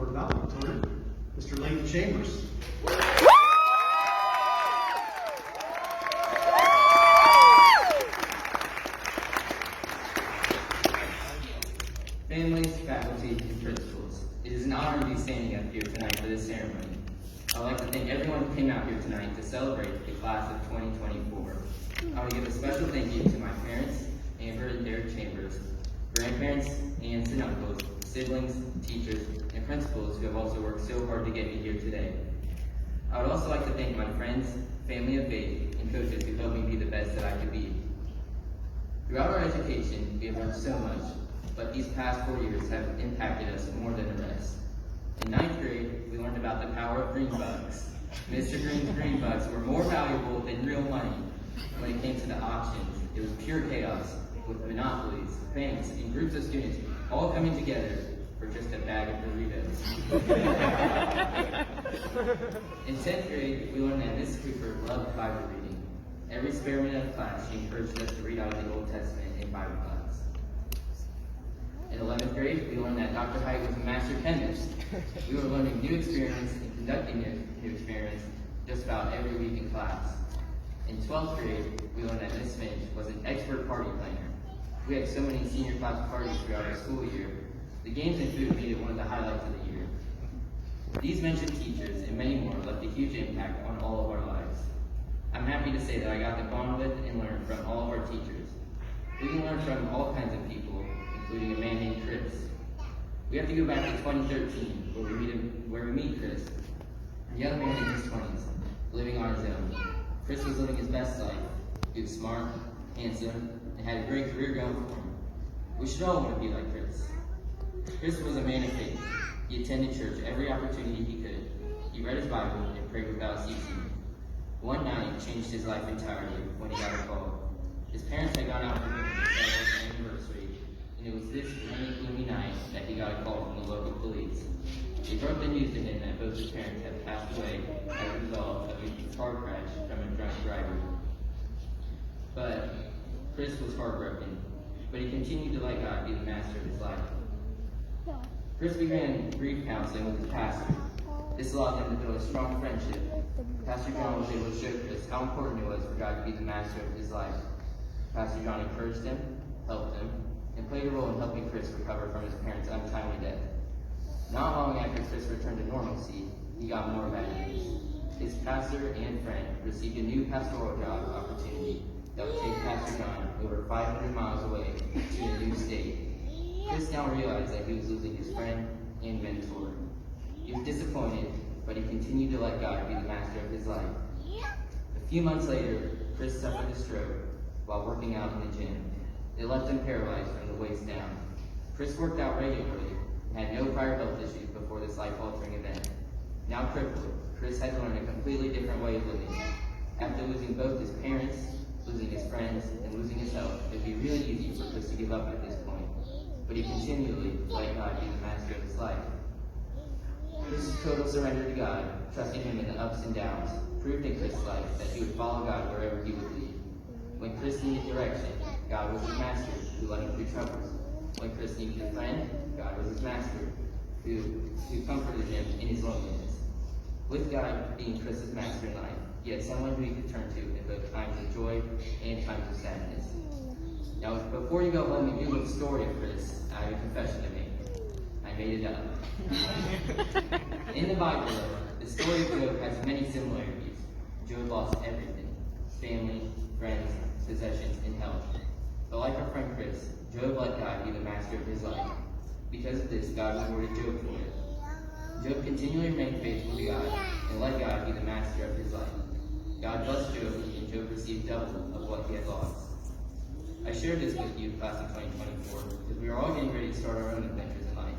Valedictorian, Mr. Leyton Chambers. Families, faculty, and principals, it is an honor to be standing up here tonight for this ceremony. I'd like to thank everyone who came out here tonight to celebrate the class of 2024. I want to give a special thank you to my parents, Amber and Derek Chambers, grandparents, aunts and uncles, siblings, teachers, and principals who have also worked so hard to get me here today. I would also like to thank my friends, family of faith, and coaches who helped me be the best that I could be. Throughout our education, we have learned so much, but these past 4 years have impacted us more than the rest. In 9th grade, we learned about the power of green bucks. Mr. Green's green bucks were more valuable than real money. When it came to the auctions, it was pure chaos, with monopolies, banks, and groups of students all coming together for just a bag of Doritos. In 10th grade, we learned that Miss Cooper loved Bible reading. Every spare minute of class, she encouraged us to read out of the Old Testament in Bible class. In 11th grade, we learned that Dr. Height was a master chemist. We were learning new experiments and conducting new experiments just about every week in class. In 12th grade, we learned that Miss Finch was an expert party planner. We had so many senior class parties throughout our school year. The games and food made it one of the highlights of the year. These mentioned teachers and many more left a huge impact on all of our lives. I'm happy to say that I got to bond with and learn from all of our teachers. We can learn from all kinds of people, including a man named Chris. We have to go back to 2013, where we meet Chris, a young man in his 20s, living on his own. Chris was living his best life. He was smart, handsome, and had a great career going for him. We should all want to be like Chris. Chris was a man of faith. He attended church every opportunity he could. He read his Bible and prayed without ceasing. One night changed his life entirely when he got a call. His parents had gone out for dinner to celebrate their anniversary, and it was this rainy, gloomy night that he got a call from the local police. They broke the news to him that both his parents had passed away as a result of a car crash from a drunk driver. But Chris was heartbroken, but he continued to let God be the master of his life. Chris began grief counseling with his pastor. This allowed them to build a strong friendship. Pastor John was able to show Chris how important it was for God to be the master of his life. Pastor John encouraged him, helped him, and played a role in helping Chris recover from his parents' untimely death. Not long after Chris returned to normalcy, he got more bad news. His pastor and friend received a new pastoral job opportunity that would take Pastor John over 500 miles away to a new state. Chris now realized that he was losing his friend and mentor. He was disappointed, but he continued to let God be the master of his life. A few months later, Chris suffered a stroke while working out in the gym. It left him paralyzed from the waist down. Chris worked out regularly and had no prior health issues before this life-altering event. Now crippled, Chris had to learn a completely different way of living. After losing both his parents, losing his friends, and losing his health, it would be really easy for Chris to give up at this point. But he continually let God be the master of his life. Chris's total surrender to God, trusting him in the ups and downs, proved in Chris's life that he would follow God wherever he would lead. When Chris needed direction, God was his master, who led him through troubles. When Chris needed a friend, God was his master, who comforted him in his loneliness. With God being Chris's master in life, he had someone who he could turn to in both times of joy and times of sadness. Now, before you go home and Google the story of Chris, I have a confession to make. I made it up. In the Bible, though, the story of Job has many similarities. Job lost everything: family, friends, possessions, and health. But like our friend Chris, Job let God be the master of his life. Because of this, God rewarded Job for it. Job continually remained faithful to God and let God be the master of his life. God blessed Job, and Job received double of what he had lost. I share this with you, class of 2024, because we are all getting ready to start our own adventures in life.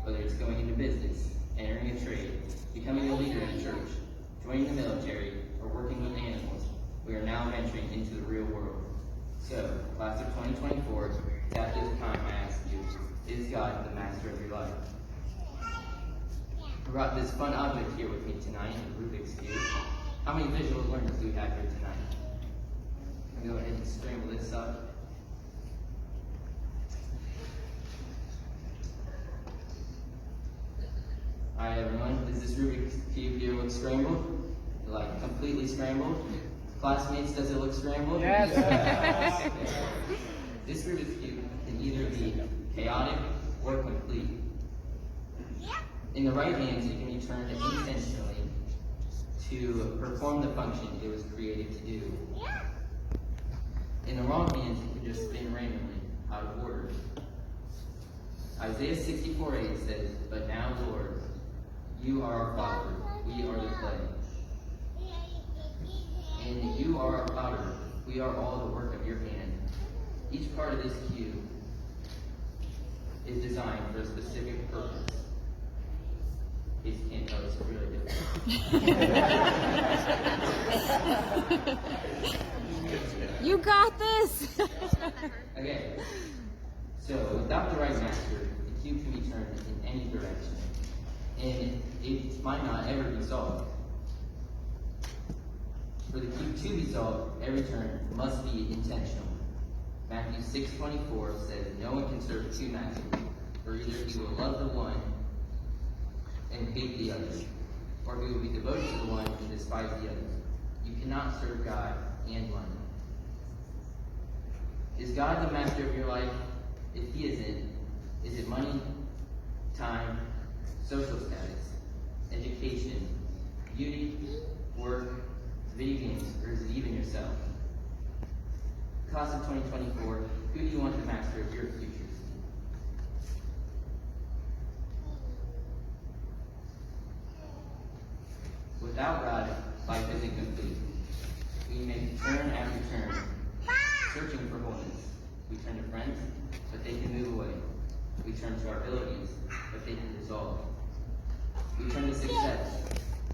Whether it's going into business, entering a trade, becoming a leader in a church, joining the military, or working with animals, we are now venturing into the real world. So, class of 2024, at this time I ask you, is God the master of your life? I brought this fun object here with me tonight, the Rubik's Cube. How many visual learners do we have here tonight? I'm going to go ahead and scramble this up. Hi everyone, does this Rubik's Cube here look scrambled? Like completely scrambled? Classmates, does it look scrambled? Yes. This Rubik's Cube can either be chaotic or complete. In the right hands, it can be turned intentionally to perform the function it was created to do. In the wrong hands, it can just spin randomly, out of order. Isaiah 64:8 says, "But now, Lord, you are our Father, we are the clay. And you are our powder, we are all the work of your hand." Each part of this cube is designed for a specific purpose. In case you can't tell, it's really different. You got this! Okay, so without the right master, the cube can be turned in any direction, and it might not ever be solved. For the cube to be solved, every turn must be intentional. Matthew 6:24 says, "No one can serve two masters, for either he will love the one and hate the other, or he will be devoted to the one and despise the other. You cannot serve God and money." Is God the master of your life? If he isn't, is it money, time, social status, education, beauty, work, video games, or is it even yourself? Class of 2024, who do you want the master of your future to be? Without God, life isn't complete. We make turn after turn, searching for wholeness. We turn to friends, but they can move away. We turn to our abilities, but they can dissolve. We turn to success,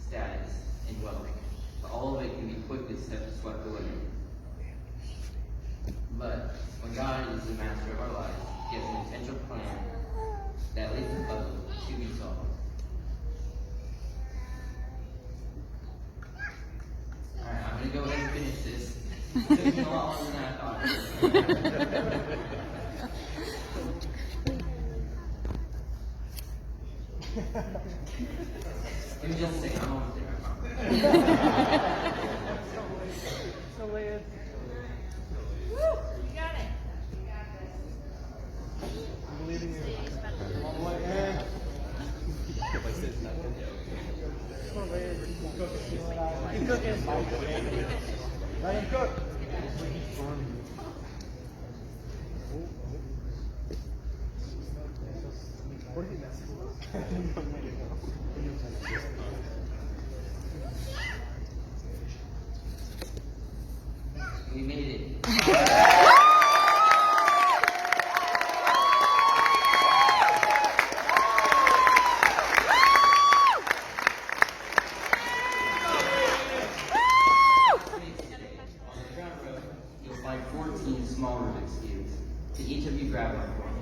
status, and wealth, but all of it can be quickly swept away. But when God is the master of our lives, he has an intentional plan that leads the puzzle to be solved. Alright, I'm going to go ahead and finish this. It took me a lot longer than I thought. Give me just a second, I'm almost there, I promise. So Leyton. I'm leading you all the way in. Come on, Leyton. Keep cooking. Let him cook. What did he mess with? We made it. You'll find 14 small Rubik's cubes. Can each of you grab one for me?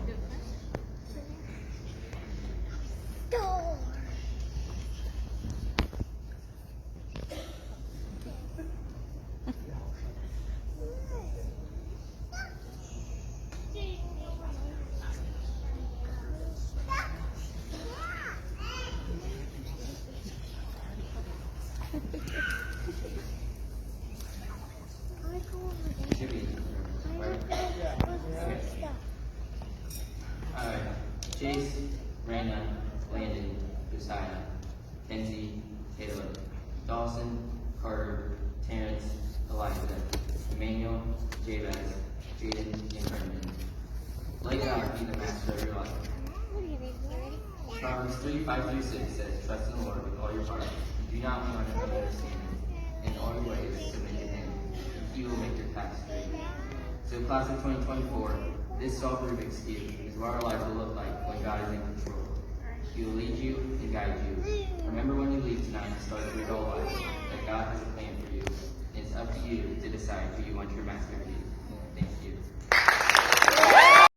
Should be. Right? Alright. Chase, Raina, Landon, Josiah, Kenzie, Taylor, Dawson, Carter, Terrence, Eliza, Emmanuel, Jabez, Jaden, and Brendan. Let God be the master of your life. Proverbs 3:5-6 says, "Trust in the Lord with all your heart. Do not lean on your own understanding. In all your ways submit to him, and he will make your path straight." So class of 2024, this solved Rubik's Cube is what our life will look like when God is in control. He will lead you and guide you. Remember when you leave tonight and start your adult life, that God has a plan for you, and it's up to you to decide who you want your master to be.